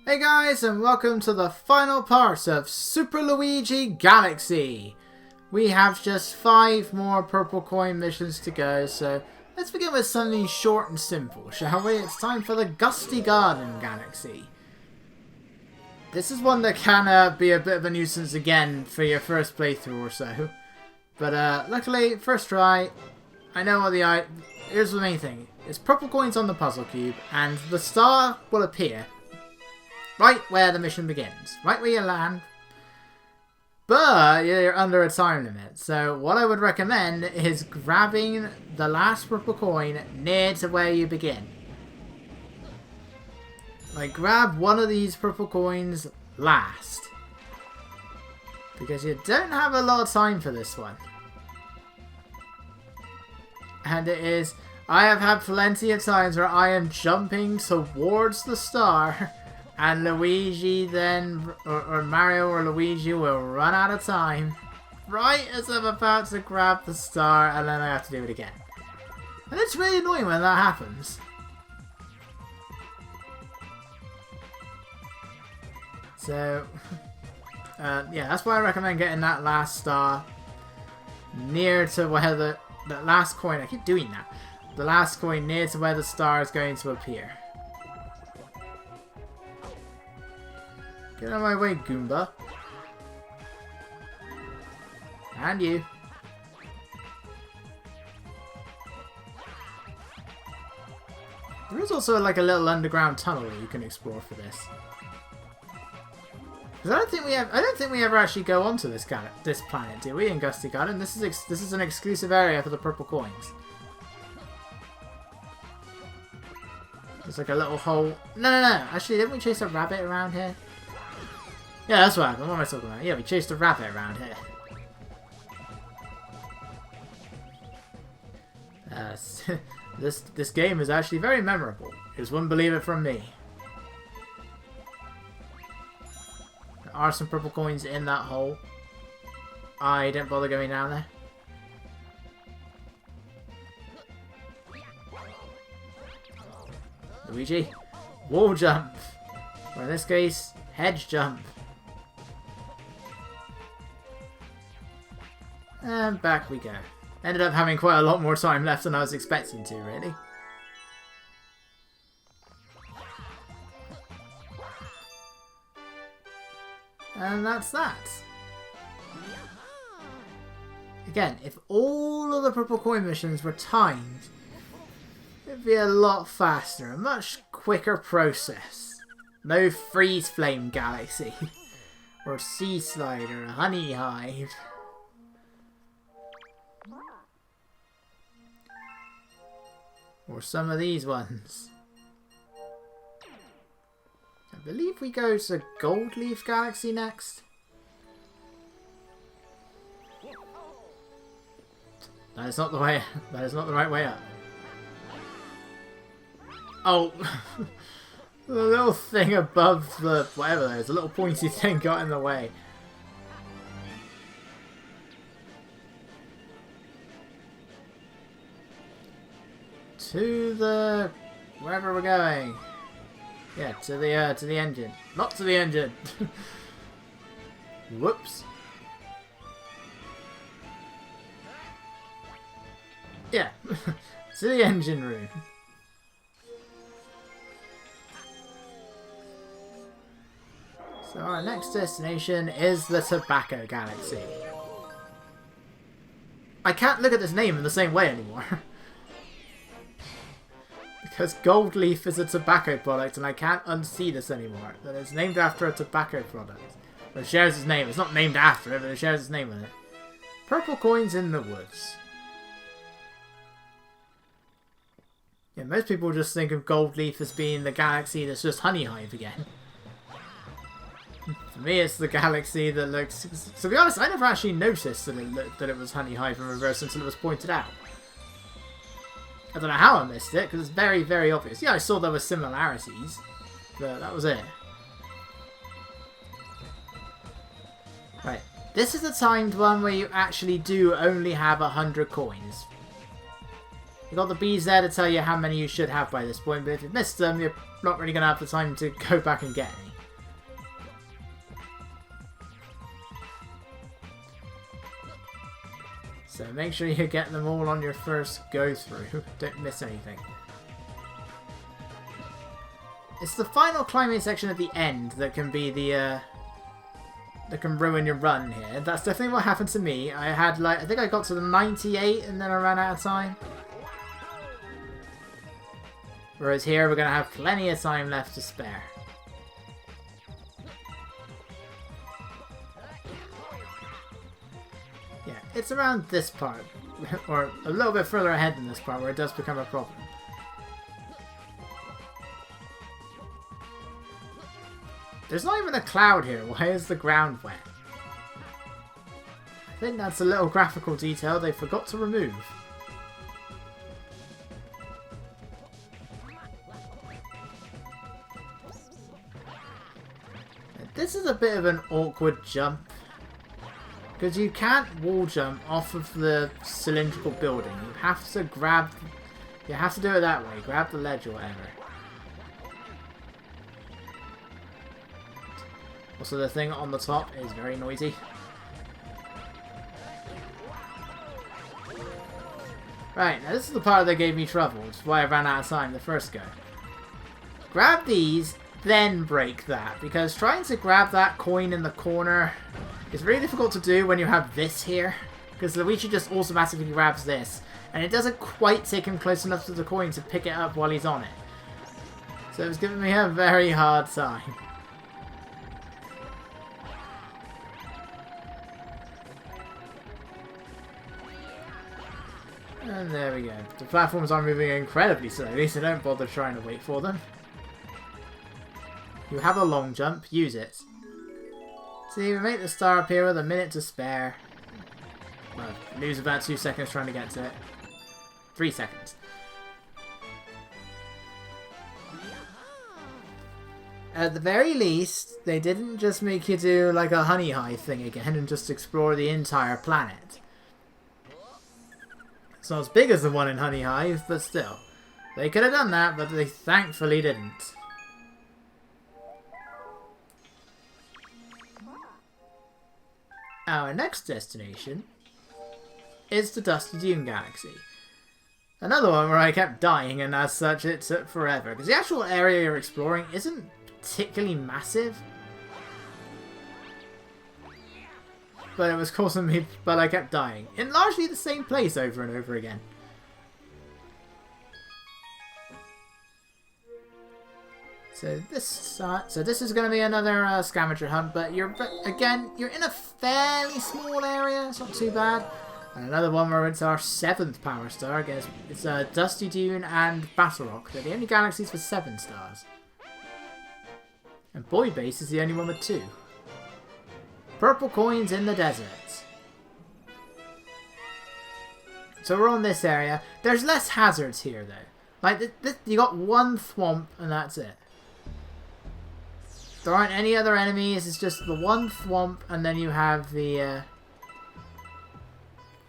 Hey guys, and welcome to the final part of Super Luigi Galaxy. We have just 5 more purple coin missions to go, so let's begin with something short and simple, shall we? It's time for the Gusty Garden Galaxy. This is one that can be a bit of a nuisance again for your first playthrough or so. But luckily, first try, I know what here's the main thing. It's purple coins on the puzzle cube, and the star will appear right where the mission begins. Right where you land. But you're under a time limit. So what I would recommend is grabbing the last purple coin near to where you begin. Like, grab one of these purple coins last. Because you don't have a lot of time for this one. And it is... I have had plenty of times where I am jumping towards the star... And Luigi then, or Mario or Luigi will run out of time right as I'm about to grab the star, and then I have to do it again. And it's really annoying when that happens. So, yeah, that's why I recommend getting that last star near to where the last coin, I keep doing that, the last coin near to where the star is going to appear. Get out of my way, Goomba. And you. There is also like a little underground tunnel that you can explore for this. Because I don't think we ever actually go onto this planet, do we? In Gusty Garden, this is an exclusive area for the purple coins. There's like a little hole. No. Actually, didn't we chase a rabbit around here? Yeah, that's what happened. What am I talking about? Yeah, we chased a rabbit around here. This game is actually very memorable. You just wouldn't believe it from me. There are some purple coins in that hole. I didn't bother going down there. Luigi, wall jump. Or in this case, hedge jump. And back we go. Ended up having quite a lot more time left than I was expecting to, really. And that's that. Again, if all of the purple coin missions were timed, it'd be a lot faster, a much quicker process. No freeze flame galaxy. Or sea slide or a honey hive. Or some of these ones. I believe we go to Gold Leaf Galaxy next. That is not the way. That is not the right way up. Oh, the little thing above the whatever there is, a little pointy thing got in the way. To the wherever we're going. Yeah, to the engine. Not to the engine. Whoops. Yeah, to the engine room. So our next destination is the Tobacco Galaxy. I can't look at this name in the same way anymore. Because Gold Leaf is a tobacco product and I can't unsee this anymore. That it's named after a tobacco product. It shares its name. It's not named after it, but it shares its name with it. Purple coins in the woods. Yeah, most people just think of Gold Leaf as being the galaxy that's just Honey Hive again. For me, it's the galaxy that looks... To be honest, I never actually noticed that it was Honey Hive in reverse until it was pointed out. I don't know how I missed it, because it's very, very obvious. Yeah, I saw there were similarities, but that was it. Right, this is the timed one where you actually do only have 100 coins. You've got the bees there to tell you how many you should have by this point, but if you've missed them, you're not really going to have the time to go back and get any. So make sure you get them all on your first go through. Don't miss anything. It's the final climbing section at the end that can be the that can ruin your run here. That's definitely what happened to me. I had like, I think I got to the 98 and then I ran out of time. Whereas here we're going to have plenty of time left to spare. Yeah, it's around this part, or a little bit further ahead than this part where it does become a problem. There's not even a cloud here. Why is the ground wet? I think that's a little graphical detail they forgot to remove. This is a bit of an awkward jump. Because you can't wall jump off of the cylindrical building. You have to grab... You have to do it that way. Grab the ledge or whatever. Also, the thing on the top is very noisy. Right, now this is the part that gave me trouble. It's why I ran out of time the first go. Grab these, then break that. Because trying to grab that coin in the corner is really difficult to do when you have this here. Because Luigi just automatically grabs this. And it doesn't quite take him close enough to the coin to pick it up while he's on it. So it was giving me a very hard time. And there we go. The platforms are moving incredibly slowly, so don't bother trying to wait for them. You have a long jump, use it. See, we make the star appear with a minute to spare. Well, lose about 2 seconds trying to get to it. 3 seconds. At the very least, they didn't just make you do like a honey hive thing again and just explore the entire planet. It's not as big as the one in Honey Hive, but still. They could have done that, but they thankfully didn't. Our next destination is the Dusty Dune Galaxy. Another one where I kept dying, and as such it took forever. Because the actual area you're exploring isn't particularly massive. But it was causing me, but I kept dying. In largely the same place over and over again. So this is going to be another scavenger hunt, but you're in a fairly small area. It's not too bad. And another one where it's our 7th power star. I guess it's Dusty Dune and Battle Rock. They're the only galaxies with 7 stars. And Boy Base is the only one with 2. Purple coins in the desert. So we're on this area. There's less hazards here though. Like you got one thwomp and that's it. There aren't any other enemies. It's just the one thwomp, and then you have the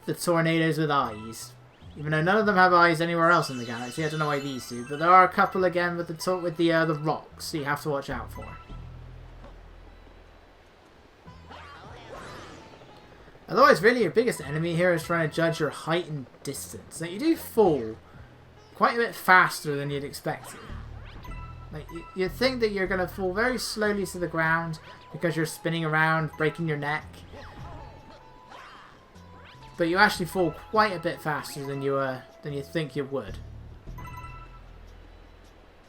tornadoes with eyes. Even though none of them have eyes anywhere else in the galaxy. I don't know why these do, but there are a couple again with the rocks. So you have to watch out for. Otherwise, really, your biggest enemy here is trying to judge your height and distance. Now, you do fall quite a bit faster than you'd expect to. Like, you'd think that you're going to fall very slowly to the ground because you're spinning around, breaking your neck. But you actually fall quite a bit faster than you think you would.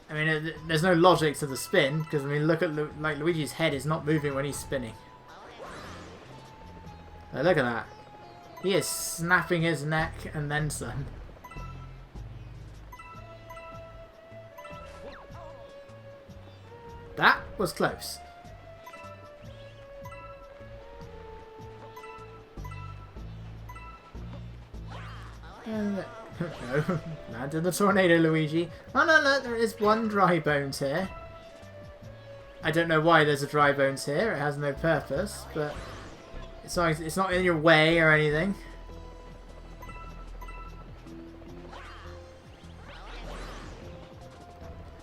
I mean, there's no logic to the spin because I mean, look at like Luigi's head is not moving when he's spinning. Oh, look at that. He is snapping his neck and then some. That was close. No, landed the tornado, Luigi. Oh no, look, there is one dry bones here. I don't know why there's a dry bones here. It has no purpose, but it's not in your way or anything.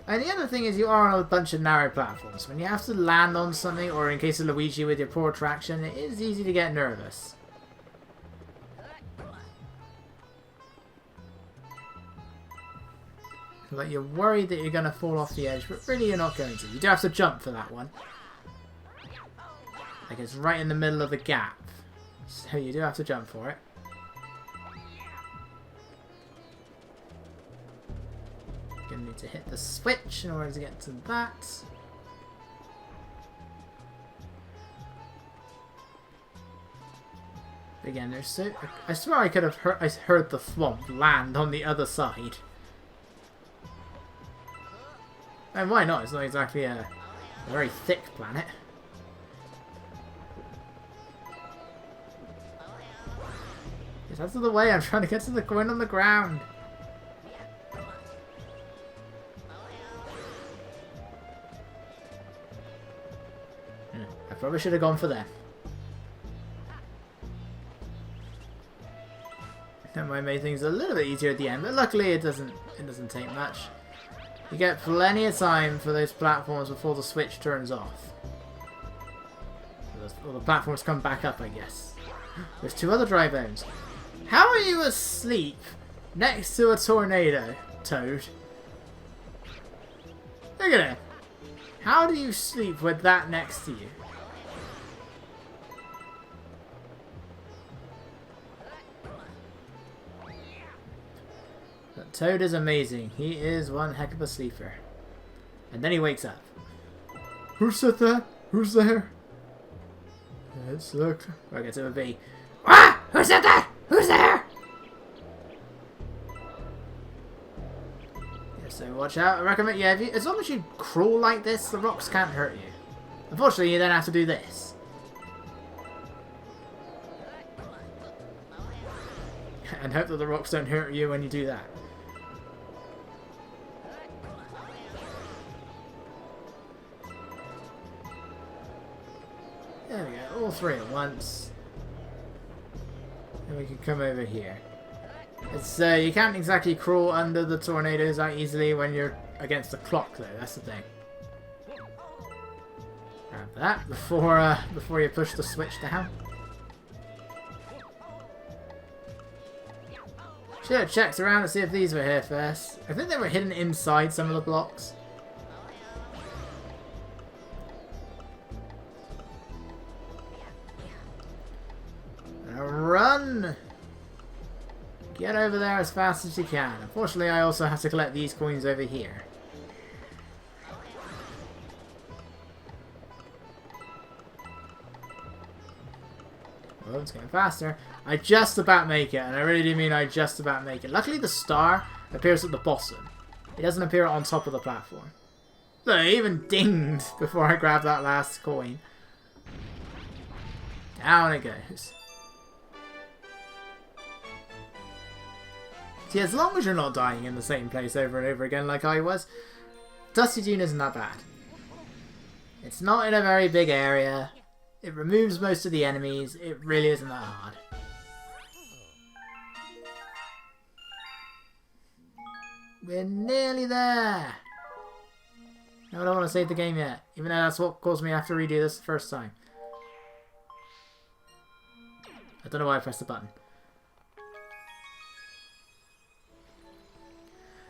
And the other thing is you are on a bunch of narrow platforms. When you have to land on something, or in case of Luigi with your poor traction, it is easy to get nervous. Like you're worried that you're going to fall off the edge, but really you're not going to. You do have to jump for that one. Like it's right in the middle of the gap. So you do have to jump for it. You're going to need to hit the switch in order to get to that. Again, there's so... I swear I could have heard the thwomp land on the other side. And why not? It's not exactly a very thick planet. Get out of the way, I'm trying to get to the coin on the ground. I probably should have gone for them. That might make things a little bit easier at the end, but luckily it doesn't take much. You get plenty of time for those platforms before the switch turns off. Or the platforms come back up, I guess. There's two other dry bones. How are you asleep next to a tornado, Toad? Look at it. How do you sleep with that next to you? But Toad is amazing. He is one heck of a sleeper. And then he wakes up. Who said that? Who's there? Let's look. I guess it would be... Ah! Who said that? Who's there? Yeah, so watch out. I recommend... Yeah, as long as you crawl like this, the rocks can't hurt you. Unfortunately, you then have to do this. And hope that the rocks don't hurt you when you do that. There we go, all three at once. And we can come over here. It's you can't exactly crawl under the tornadoes that easily when you're against the clock, though. That's the thing. Grab that before you push the switch down. Should have checked around to see if these were here first. I think they were hidden inside some of the blocks. Now run! Get over there as fast as you can. Unfortunately, I also have to collect these coins over here. Oh, it's getting faster. I just about make it, and I really do mean I just about make it. Luckily, the star appears at the bottom. It doesn't appear on top of the platform. So it even dinged before I grabbed that last coin. Down it goes. See, as long as you're not dying in the same place over and over again like I was, Dusty Dune isn't that bad. It's not in a very big area. It removes most of the enemies. It really isn't that hard. We're nearly there. No, I don't want to save the game yet. Even though that's what caused me to have to redo this the first time. I don't know why I pressed the button.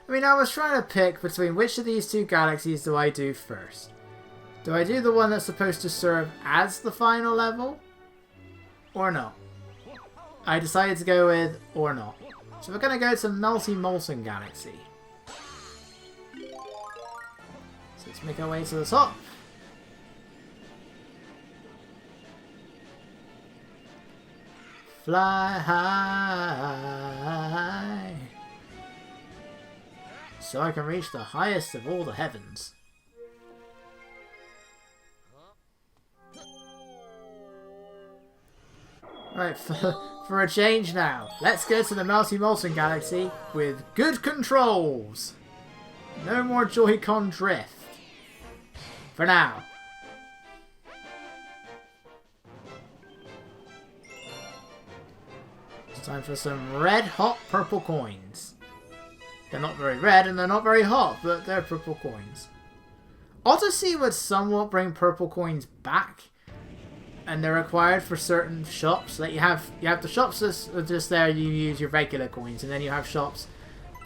I mean, I was trying to pick between which of these two galaxies do I do first. Do I do the one that's supposed to serve as the final level? Or not? I decided to go with or not. So we're going to go to Molten Galaxy. So let's make our way to the top. Fly high. So I can reach the highest of all the heavens. Right, for a change now, let's go to the Molten Galaxy with good controls. No more Joy-Con drift. For now. It's time for some red hot purple coins. They're not very red and they're not very hot, but they're purple coins. Odyssey would somewhat bring purple coins back. And they're required for certain shops. Like you have the shops that are just there, you use your regular coins, and then you have shops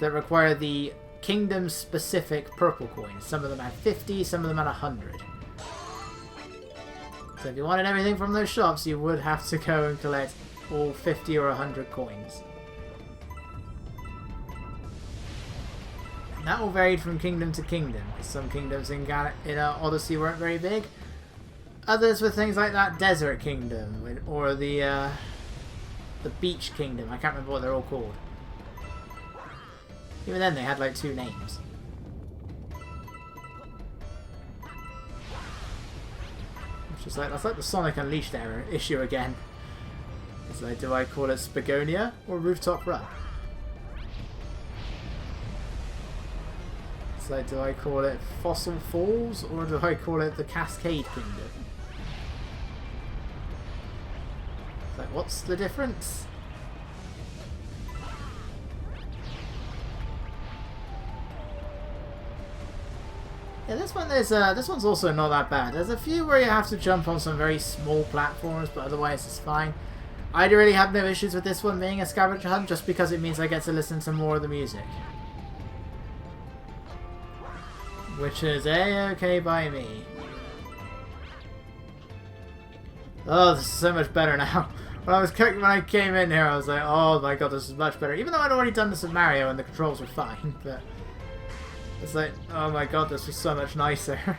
that require the kingdom-specific purple coins. Some of them had 50, some of them had 100. So if you wanted everything from those shops, you would have to go and collect all 50 or 100 coins. And that all varied from kingdom to kingdom. Some kingdoms in Odyssey weren't very big. Others were things like that Desert Kingdom, or the Beach Kingdom. I can't remember what they're all called. Even then, they had like 2 names. It's just like, that's like the Sonic Unleashed error issue again. It's like, do I call it Spagonia or Rooftop Run? It's like, do I call it Fossil Falls or do I call it the Cascade Kingdom? It's like, what's the difference? Yeah, this one's also not that bad. There's a few where you have to jump on some very small platforms, but otherwise it's fine. I really have no issues with this one being a scavenger hunt, just because it means I get to listen to more of the music. Which is A-okay by me. Oh, this is so much better now. When I came in here, I was like, oh my god, this is much better. Even though I'd already done this with Mario and the controls were fine, but it's like, oh my god, this was so much nicer.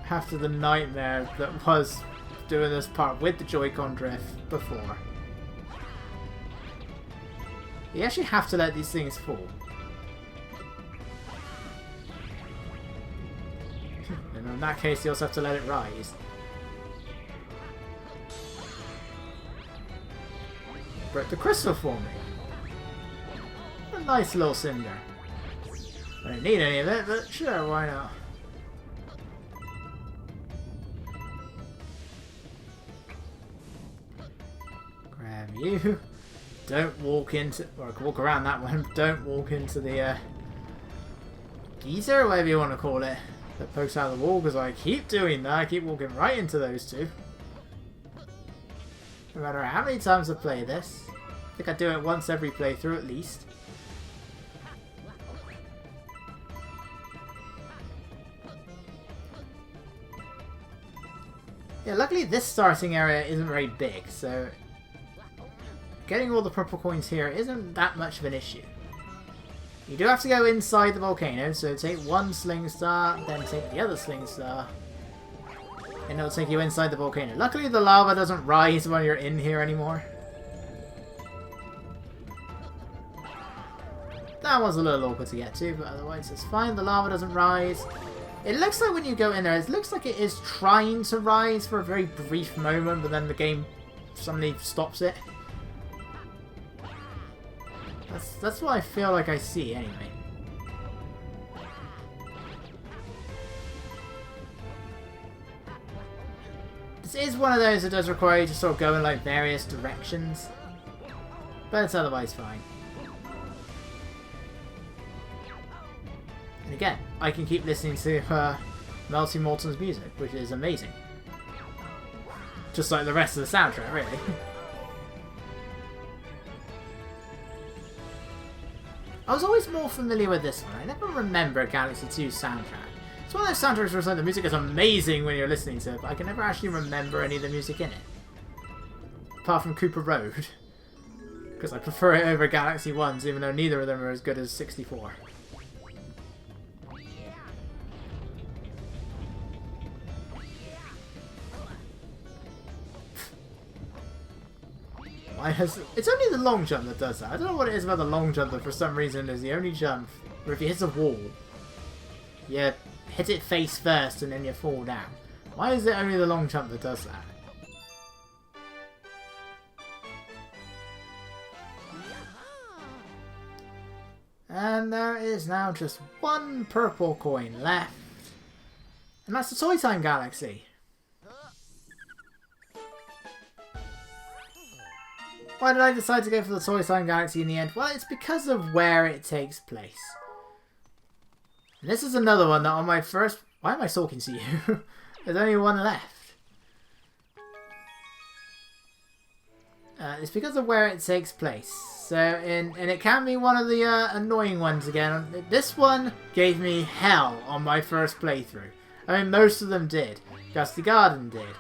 After the nightmare that was doing this part with the Joy-Con drift before. You actually have to let these things fall. And in that case, you also have to let it rise. Broke the crystal for me. A nice little cinder. I don't need any of it, but sure, why not? Grab you. Don't walk into, or walk around that one. Don't walk into the geyser, or whatever you want to call it, that pokes out of the wall, because I keep doing that. I keep walking right into those two. No matter how many times I play this. I think I do it once every playthrough at least. Yeah, luckily this starting area isn't very big, so getting all the purple coins here isn't that much of an issue. You do have to go inside the volcano, so take one sling star, then take the other sling star, and it'll take you inside the volcano. Luckily the lava doesn't rise when you're in here anymore. That one's a little awkward to get to, but otherwise it's fine. The lava doesn't rise. It looks like when you go in there, it looks like it is trying to rise for a very brief moment, but then the game suddenly stops it. That's what I feel like I see, anyway. This is one of those that does require you to sort of go in like various directions, but it's otherwise fine. And again, I can keep listening to Melty Morton's music, which is amazing. Just like the rest of the soundtrack, really. I was always more familiar with this one. I never remember Galaxy 2's soundtrack. It's one of those soundtracks where it's like the music is amazing when you're listening to it, but I can never actually remember any of the music in it. Apart from Cooper Road. Because I prefer it over Galaxy 1's, even though neither of them are as good as 64. It's only the long jump that does that. I don't know what it is about the long jump that for some reason is the only jump where if you hit a wall, you hit it face first and then you fall down. Why is it only the long jump that does that? And there is now just one purple coin left. And that's the Toy Time Galaxy. Why did I decide to go for the Toy Time Galaxy in the end? Well, it's because of where it takes place. And this is another one that on my first... Why am I talking to you? There's only one left. It's because of where it takes place. So, and it can be one of the annoying ones again. This one gave me hell on my first playthrough. I mean, most of them did. Gusty Garden did.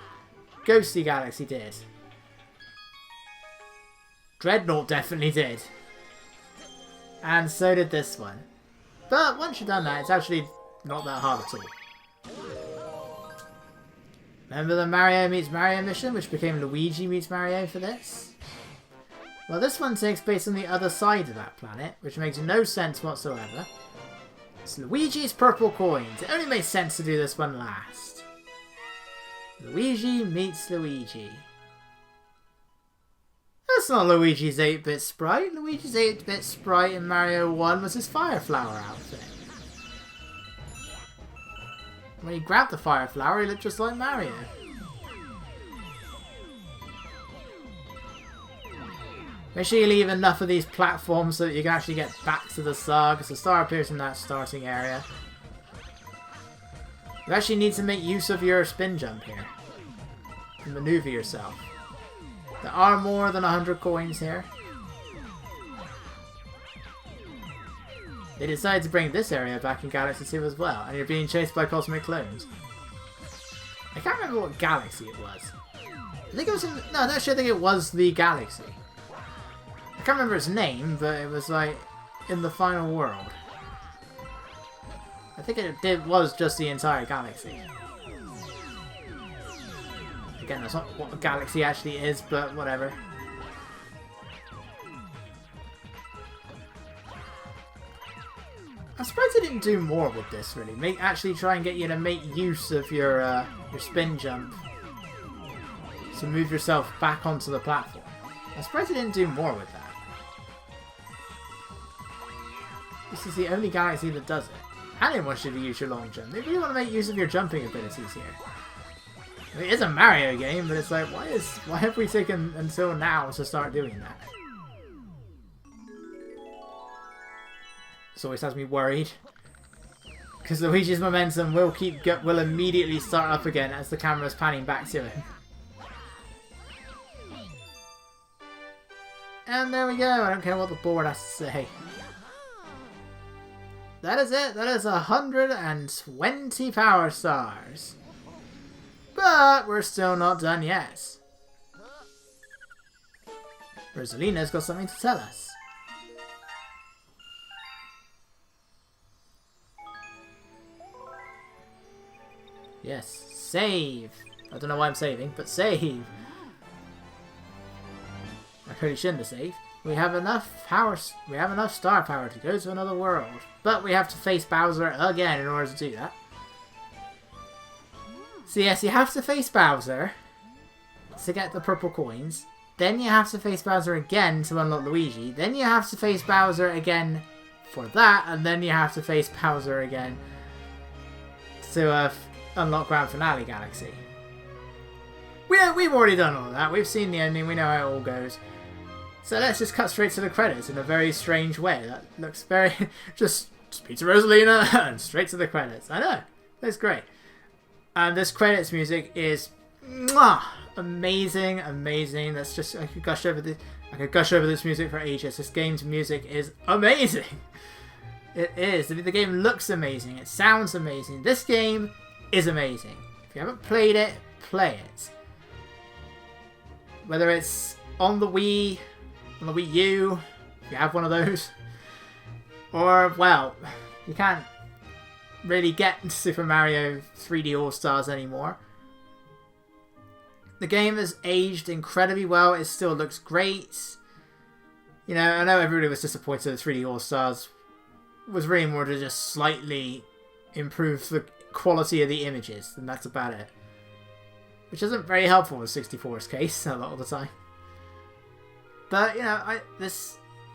Ghosty Galaxy did. Dreadnought definitely did. And so did this one. But once you've done that, it's actually not that hard at all. Remember the Mario meets Mario mission, which became Luigi meets Mario for this? Well, this one takes place on the other side of that planet, which makes no sense whatsoever. It's Luigi's purple coins. It only makes sense to do this one last. Luigi meets Luigi. That's not Luigi's 8-bit sprite. Luigi's 8-bit sprite in Mario 1 was his Fire Flower outfit. When he grabbed the Fire Flower, he looked just like Mario. Make sure you leave enough of these platforms so that you can actually get back to the star, because the star appears in that starting area. You actually need to make use of your spin jump here. And maneuver yourself. There are more than 100 coins here. They decided to bring this area back in Galaxy 2 as well, and you're being chased by cosmic clones. I can't remember what galaxy it was. I think it was in... No, actually I think it was the galaxy. I can't remember its name, but it was like in the final world. I think it was just the entire galaxy. Again, that's not what a galaxy actually is, but whatever. I'm surprised they didn't do more with this, really. Actually try and get you to make use of your spin jump to move yourself back onto the platform. I'm surprised they didn't do more with that. This is the only galaxy that does it. I didn't want you to use your long jump. They really want to make use of your jumping abilities here. I mean, it is a Mario game, but it's like, why have we taken until now to start doing that? This always has me worried. Because Luigi's momentum will immediately start up again as the camera's panning back to him. And there we go. I don't care what the board has to say. That is it. That is 120 power stars. But we're still not done yet. Rosalina's got something to tell us. Yes, save. I don't know why I'm saving, but save. I really shouldn't have saved. We have enough power. We have enough star power to go to another world, but we have to face Bowser again in order to do that. So yes, you have to face Bowser to get the purple coins. Then you have to face Bowser again to unlock Luigi. Then you have to face Bowser again for that, and then you have to face Bowser again to unlock Grand Finale Galaxy. We've already done all that. We've seen the ending. We know how it all goes. So let's just cut straight to the credits in a very strange way. That looks very... just Pizza Rosalina and straight to the credits. I know. That's great. And this credits music is... mwah, amazing, amazing. That's just... I could gush over this music for ages. This game's music is amazing. It is. The game looks amazing. It sounds amazing. This game is amazing. If you haven't played it, play it. Whether it's on the Wii... on the Wii U, if you have one of those. Or, well, you can't really get Super Mario 3D All-Stars anymore. The game has aged incredibly well. It still looks great. You know, I know everybody was disappointed that 3D All-Stars was really more to just slightly improve the quality of the images, and that's about it. Which isn't very helpful in 64's case a lot of the time. But, you know,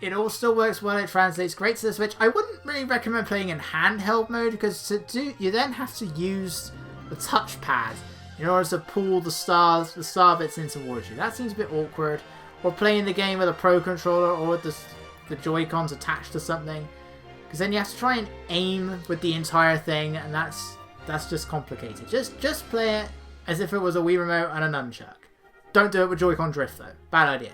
it all still works well. It translates great to the Switch. I wouldn't really recommend playing in handheld mode, because you then have to use the touchpad in order to pull the star bits in towards you. That seems a bit awkward. Or playing the game with a Pro Controller or with the Joy-Cons attached to something. Because then you have to try and aim with the entire thing, and that's just complicated. Just play it as if it was a Wii Remote and a nunchuck. Don't do it with Joy-Con drift, though. Bad idea.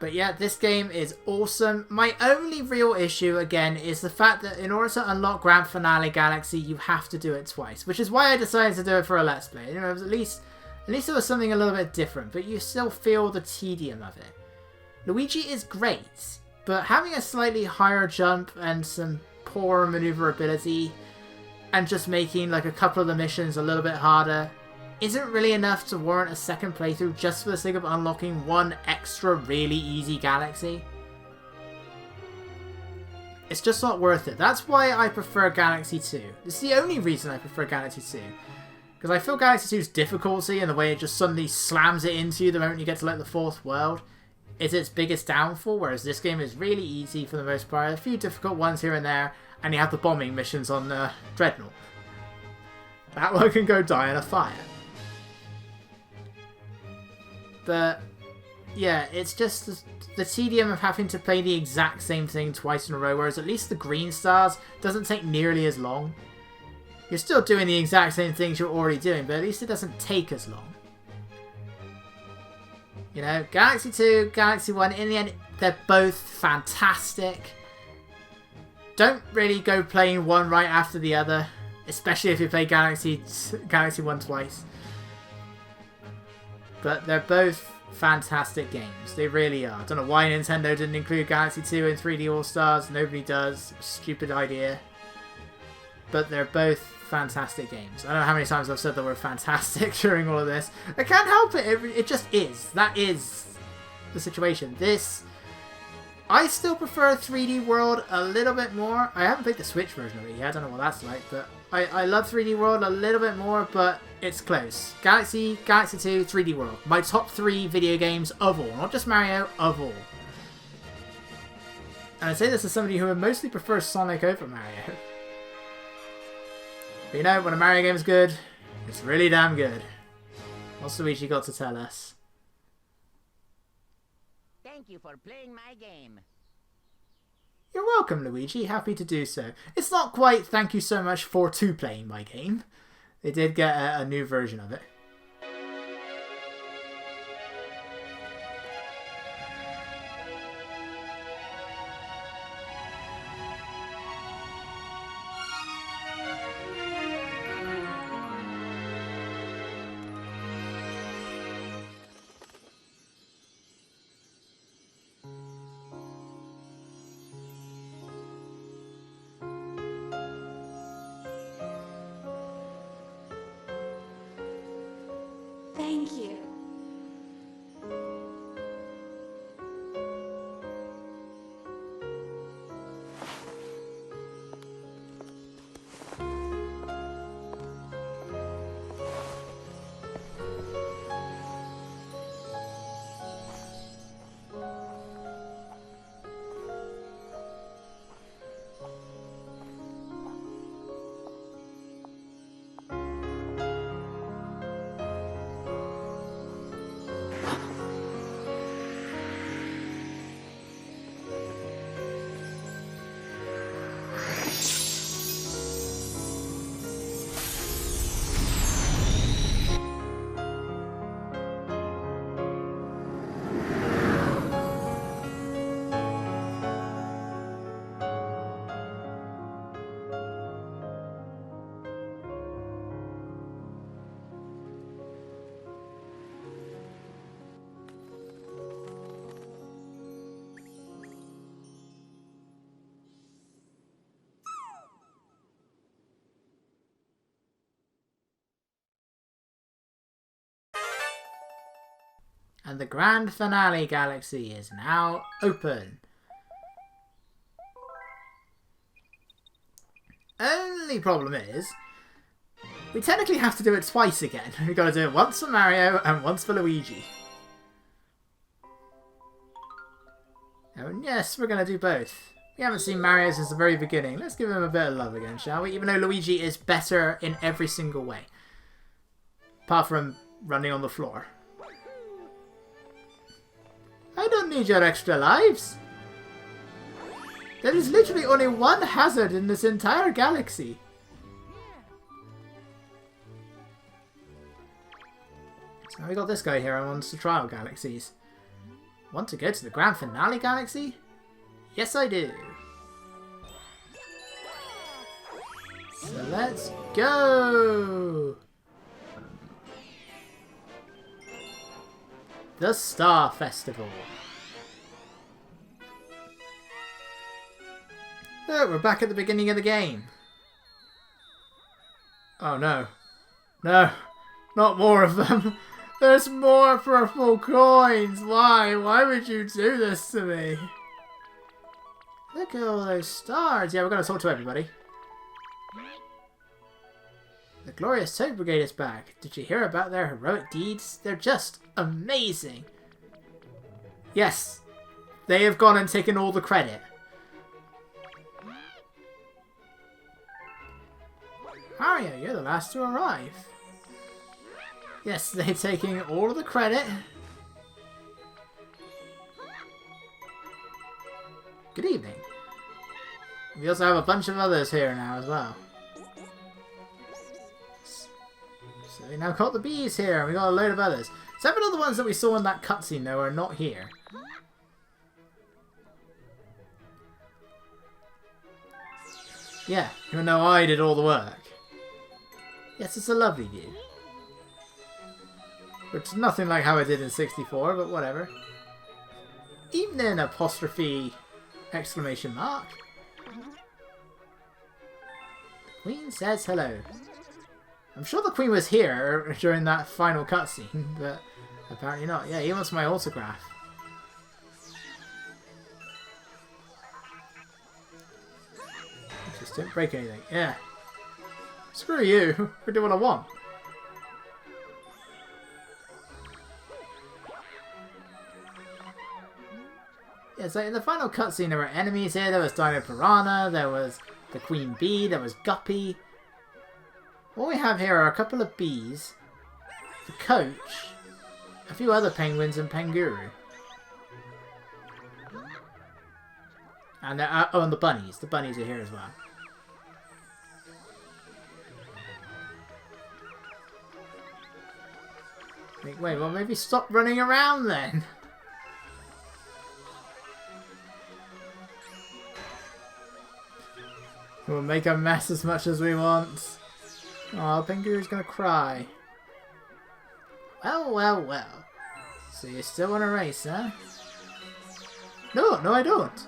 But yeah, this game is awesome. My only real issue, again, is the fact that in order to unlock Grand Finale Galaxy, you have to do it twice. Which is why I decided to do it for a Let's Play. You know, at least it was something a little bit different, but you still feel the tedium of it. Luigi is great, but having a slightly higher jump and some poor maneuverability, and just making like a couple of the missions a little bit harder, isn't really enough to warrant a second playthrough just for the sake of unlocking one extra really easy galaxy. It's just not worth it. That's why I prefer Galaxy 2. It's the only reason I prefer Galaxy 2. Because I feel Galaxy 2's difficulty and the way it just suddenly slams it into you the moment you get to like the fourth world is its biggest downfall, whereas this game is really easy for the most part. A few difficult ones here and there, and you have the bombing missions on Dreadnought. That one can go die in a fire. But yeah, it's just the tedium of having to play the exact same thing twice in a row, whereas at least the Green Stars doesn't take nearly as long. You're still doing the exact same things you're already doing, but at least it doesn't take as long. You know, Galaxy 2, Galaxy 1, in the end, they're both fantastic. Don't really go playing one right after the other, especially if you play Galaxy 1 twice. But they're both fantastic games. They really are. I don't know why Nintendo didn't include Galaxy 2 in 3D All-Stars. Nobody does. Stupid idea. But they're both fantastic games. I don't know how many times I've said the word fantastic during all of this. I can't help it. It just is. That is the situation. I still prefer 3D World a little bit more. I haven't played the Switch version of it yet. I don't know what that's like, but I love 3D World a little bit more, but it's close. Galaxy 2, 3D World. My top 3 video games of all. Not just Mario, of all. And I say this as somebody who mostly prefers Sonic over Mario. But you know, when a Mario game is good, it's really damn good. What's Luigi got to tell us? Thank you for playing my game. You're welcome, Luigi. Happy to do so. It's not quite thank you so much for playing my game. They did get a new version of it. Thank you. And the Grand Finale Galaxy is now open. Only problem is, we technically have to do it twice again. We've got to do it once for Mario and once for Luigi. And yes, we're going to do both. We haven't seen Mario since the very beginning. Let's give him a bit of love again, shall we? Even though Luigi is better in every single way. Apart from running on the floor. I don't need your extra lives. There is literally only one hazard in this entire galaxy. So we got this guy here on Monster Trial Galaxies. Want to go to the grand finale, Galaxy? Yes, I do. So let's go! The Star Festival. Oh, we're back at the beginning of the game. Oh no. No. Not more of them. There's more purple coins. Why? Why would you do this to me? Look at all those stars. Yeah, we're going to talk to everybody. The Glorious Toad Brigade is back. Did you hear about their heroic deeds? They're just amazing. Yes. They have gone and taken all the credit. Mario, you're the last to arrive. Yes, they're taking all of the credit. Good evening. We also have a bunch of others here now as well. So we now got the bees here, and we got a load of others. Several of the ones that we saw in that cutscene, though, are not here. Yeah, even though I did all the work. Yes, it's a lovely view. Which is nothing like how I did in 64, but whatever. Evening apostrophe exclamation mark. The Queen says hello. I'm sure the Queen was here during that final cutscene, but apparently not. Yeah, he wants my autograph. Just don't break anything. Yeah. Screw you. I do what I want. Yeah, so in the final cutscene there were enemies here. There was Dino Piranha, there was the Queen Bee, there was Guppy. What we have here are a couple of bees, the coach, a few other penguins, and Penguru. And oh, and the bunnies. The bunnies are here as well. Wait, well maybe stop running around then. We'll make a mess as much as we want. Oh, Penguru's gonna cry. Well, well, well. So you still want to race, huh? No, I don't.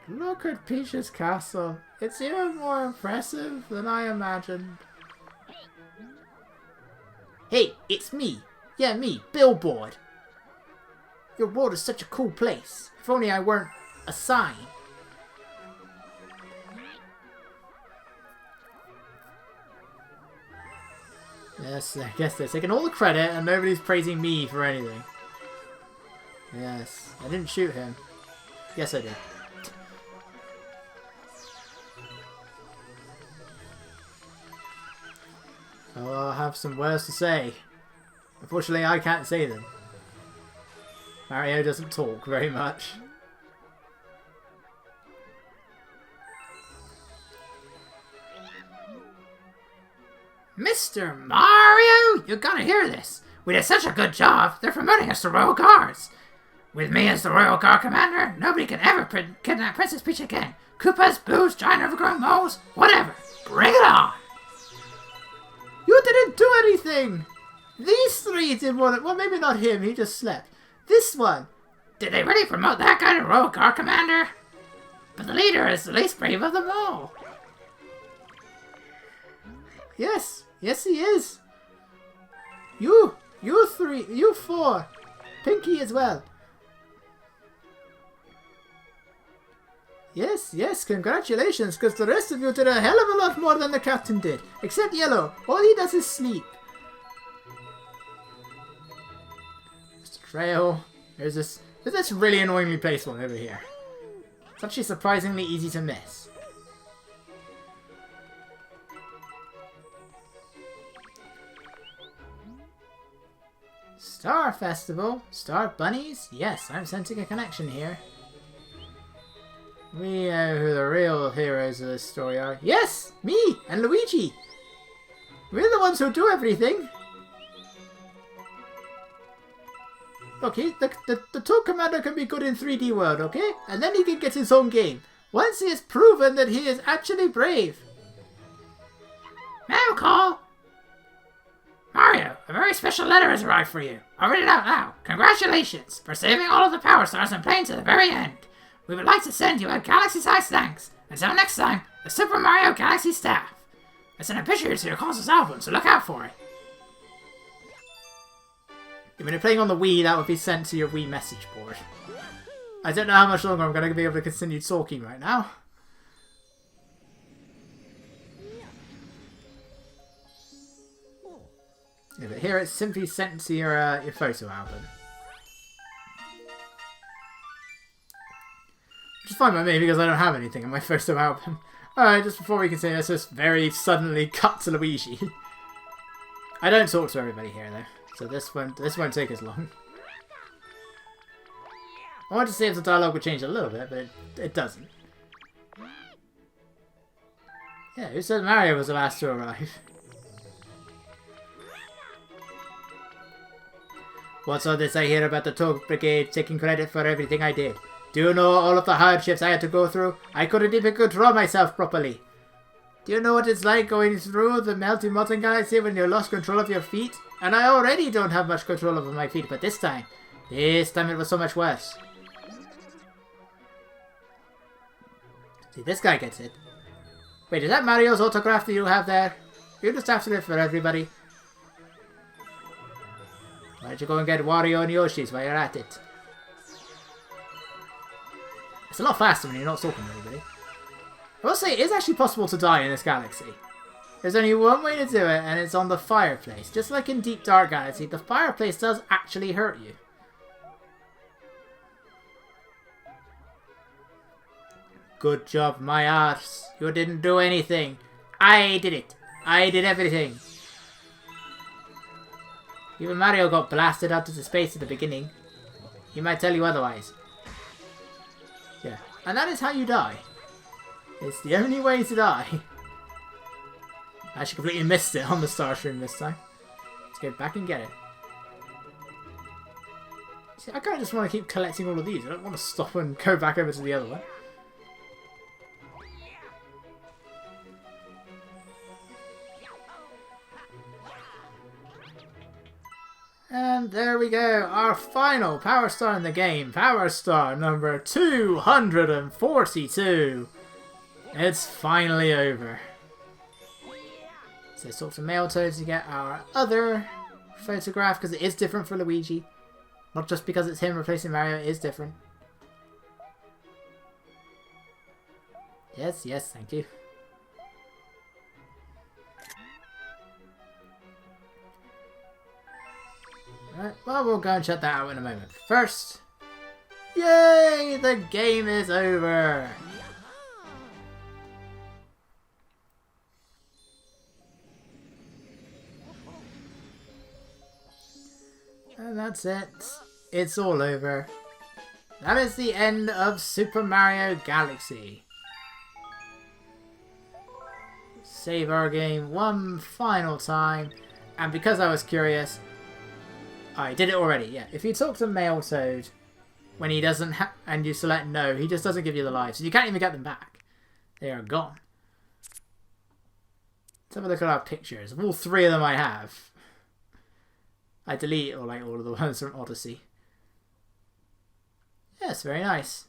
Look at Peach's castle. It's even more impressive than I imagined. Hey, it's me. Yeah, me, Billboard. Your world is such a cool place. If only I weren't a sign. Yes, I guess they're taking all the credit and nobody's praising me for anything. Yes, I didn't shoot him. Yes, I did. Oh, I'll have some words to say. Unfortunately, I can't say them. Mario doesn't talk very much. Mr. Mario, you gotta hear this. We did such a good job, they're promoting us to Royal Guards. With me as the Royal Guard Commander, nobody can ever kidnap Princess Peach again. Koopas, Boos, giant overgrown moles, whatever. Bring it on! You didn't do anything! These three did one. Well, maybe not him, he just slept. This one. Did they really promote that guy to Royal Guard Commander? But the leader is the least brave of them all. Yes. Yes, he is. You three, you four. Pinky as well. Yes, congratulations, because the rest of you did a hell of a lot more than the captain did. Except Yellow. All he does is sleep. Mr. Trail. There's this really annoyingly placed one over here. It's actually surprisingly easy to miss. Star Festival? Star Bunnies? Yes, I'm sensing a connection here. We know who the real heroes of this story are. Yes! Me! And Luigi! We're the ones who do everything! Look, the Toad Commander can be good in 3D World, okay? And then he can get his own game. Once he has proven that he is actually brave. Mail call! Mario, a very special letter has arrived for you. I'll read it out now. Congratulations for saving all of the Power Stars and playing to the very end. We would like to send you a galaxy-sized thanks. Until next time, the Super Mario Galaxy staff. It's an obituary to your console's album, so look out for it. When you're playing on the Wii, that would be sent to your Wii message board. I don't know how much longer I'm going to be able to continue talking right now. Yeah, but here it's simply sent to your photo album. Which is fine by me because I don't have anything in my photo album. Alright, just before we continue, let's just very suddenly cut to Luigi. I don't talk to everybody here though, so this won't take as long. I wanted to see if the dialogue would change a little bit, but it doesn't. Yeah, who said Mario was the last to arrive? What's all this I hear about the Toad Brigade taking credit for everything I did? Do you know all of the hardships I had to go through? I couldn't even control myself properly. Do you know what it's like going through the melting molten galaxy when you lost control of your feet? And I already don't have much control over my feet, but this time it was so much worse. See, this guy gets it. Wait, is that Mario's autograph that you have there? You just after it for everybody. Why don't you go and get Wario and Yoshi's while you're at it? It's a lot faster when you're not talking to anybody. I will say, it is actually possible to die in this galaxy. There's only one way to do it, and it's on the fireplace. Just like in Deep Dark Galaxy, the fireplace does actually hurt you. Good job, my arse. You didn't do anything. I did it. I did everything. Even Mario got blasted out into space at the beginning. He might tell you otherwise. Yeah, and that is how you die. It's the only way to die. I actually completely missed it on the Starstream this time. Let's go back and get it. See, I kind of just want to keep collecting all of these. I don't want to stop and go back over to the other one. And there we go, our final Power Star in the game, Power Star number 242. It's finally over. So let's talk to Mailtoad to get our other photograph, because it is different for Luigi. Not just because it's him replacing Mario, it is different. Yes, yes, thank you. Alright, well, we'll go and check that out in a moment. First, yay! The game is over! And that's it. It's all over. That is the end of Super Mario Galaxy. Save our game one final time. And because I was curious, I did it already, yeah. If you talk to Mailtoad when he doesn't and you select no, he just doesn't give you the lives. So you can't even get them back. They are gone. Let's have a look at our pictures. Of all three of them I have, I delete all of the ones from Odyssey. Yes, very nice.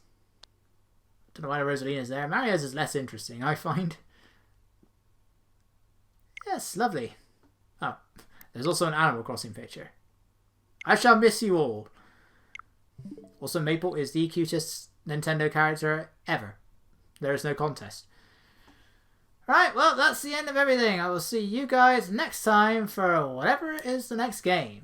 Don't know why Rosalina's there. Mario's is less interesting, I find. Yes, lovely. Oh, there's also an Animal Crossing picture. I shall miss you all. Also, Maple is the cutest Nintendo character ever. There is no contest. Right, well, that's the end of everything. I will see you guys next time for whatever is the next game.